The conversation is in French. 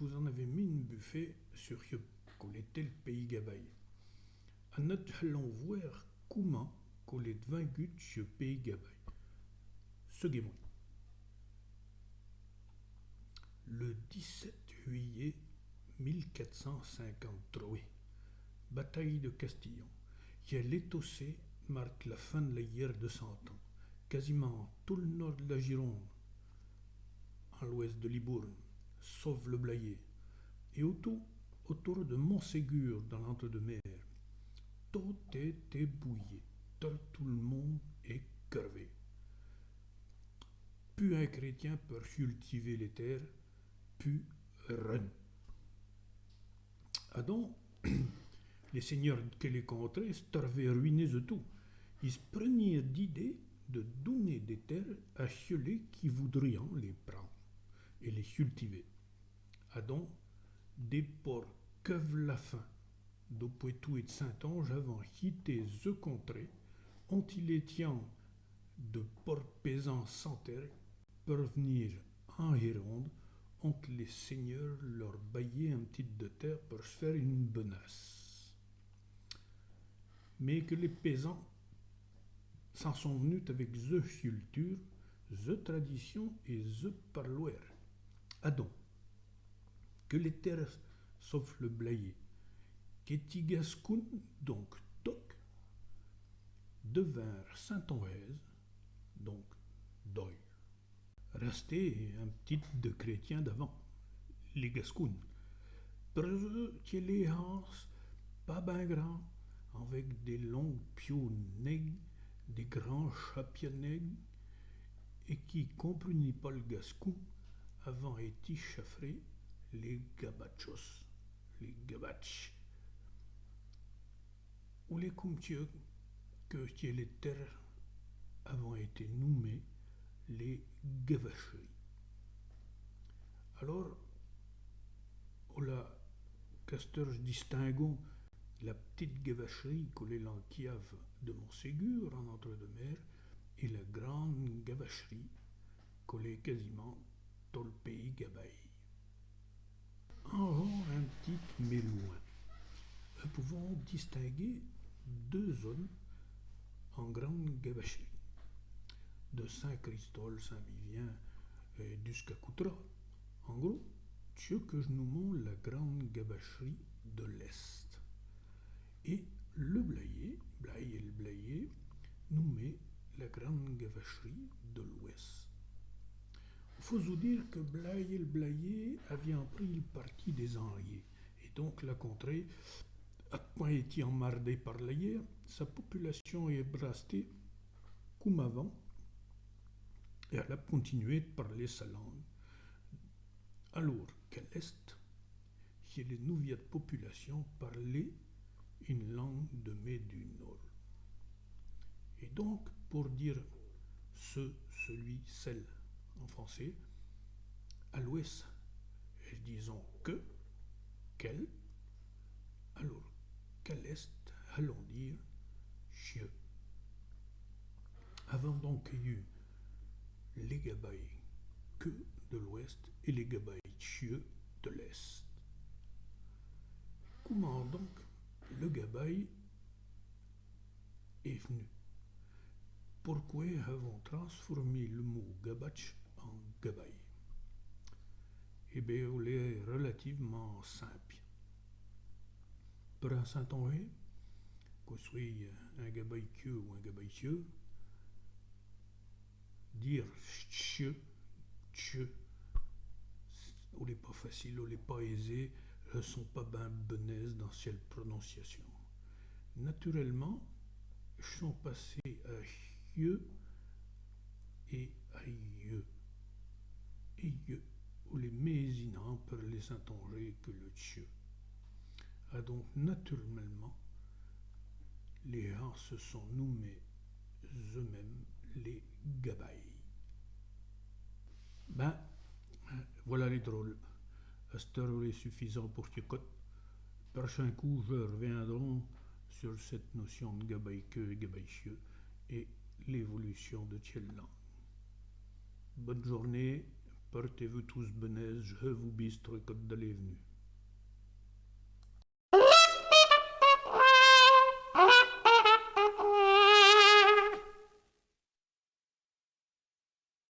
vous en avez mis une buffet sur qu'on était le pays Gabaï. À notre allons voir comment qu'on est vaincu ce pays Gabaï. Seguez-moi. Le 17 juillet 1453, bataille de Castillon, qui est l'étossé marque la fin de la guerre de 100 ans. Quasiment tout le nord de la Gironde, à l'ouest de Libourne, sauf le Blayais, et autour de Montségur dans l'entre-deux-mer. Tout est ébouillé, tout le monde est crevé. Plus un chrétien peut cultiver les terres, plus rien. Donc, les seigneurs que les contrées se trouvaient ruinés de tout. Ils se prenaient d'idée de donner des terres à ceux qui voudraient les prendre et les cultiver. Donc, des ports que la fin de Poitou et de Saint-Onge avant quitté ce contrée, ont-ils été de ports paysans sans terre pour venir en Gironde, ont les seigneurs leur baillé un petit de terre pour se faire une bonasse. Mais que les paysans s'en sont venus avec the culture, the tradition et the parloir. Donc, que les terres, sauf le Blayais, qu'Etigascoun, donc Toc, devinrent Saint-Ongaise, donc Doyle. Restait un petit de chrétiens d'avant, les Gascounes. Pour eux, qui les hans, pas ben grands, avec des longs piaux nègres, des grands chapias nègres, et qui comprenaient pas le gascon, avant été chaffrés les gabachos, les gabaches, ou les comtieux, que les terres avant été nommés les gavacheries. Alors, la casteur distinguons la petite gavacherie collée l'enquiave de Montségur en entre-deux-mer et la grande gavacherie collée quasiment dans le pays Gabaï. En un petit mais loin, nous pouvons distinguer deux zones en grande gavacherie, de Saint-Christol, Saint-Vivien jusqu'à Coutras. En gros, ce que je nous montre la grande gabacherie de l'Est. Et le Blayais et le Blayais, nous met la grande gavacherie de l'Ouest. Il faut vous dire que Blayais et le Blayais avaient pris le parti des Henriets. Et donc la contrée a point été emmardée par la guerre, sa population est restée comme avant, et elle a continué de parler sa langue. Alors qu'à l'Est, les nouvelles populations parlaient une langue de mai du Nord. Et donc, pour dire celui, celle en français, à l'Ouest, disons que, quel, alors qu'à l'Est, allons dire chieux. Avant donc qu'il y eut les Gabaïs que de l'Ouest et les Gabaïs chieux de l'Est. Comment donc le Gabaï est venu? Pourquoi avons transformé le mot Gabach en Gabaï? Eh bien, on est relativement simple. Pour un Saint-Onge, qu'on soit un Gabaïquieux ou un Gabaïcieux, dire tcheux, on n'est pas facile, on n'est pas aisé, ne sont pas ben benaises dans cette prononciation. Naturellement, ils sont passés à yeux et à yeux. Et yeux, ou les mésinants pour les Saint-Onge que le tcheux. Donc, naturellement, les gens se sont nommés eux-mêmes les Gabaïs. Ben, voilà les drôles. Cette heure est suffisant pour Ticotte. Prochain coup, je reviendrai sur cette notion de gabaïqueux et gabaïchieux et l'évolution de telle langue. Bonne journée, Portez-vous tous benez, je vous bistre que de l'avenue.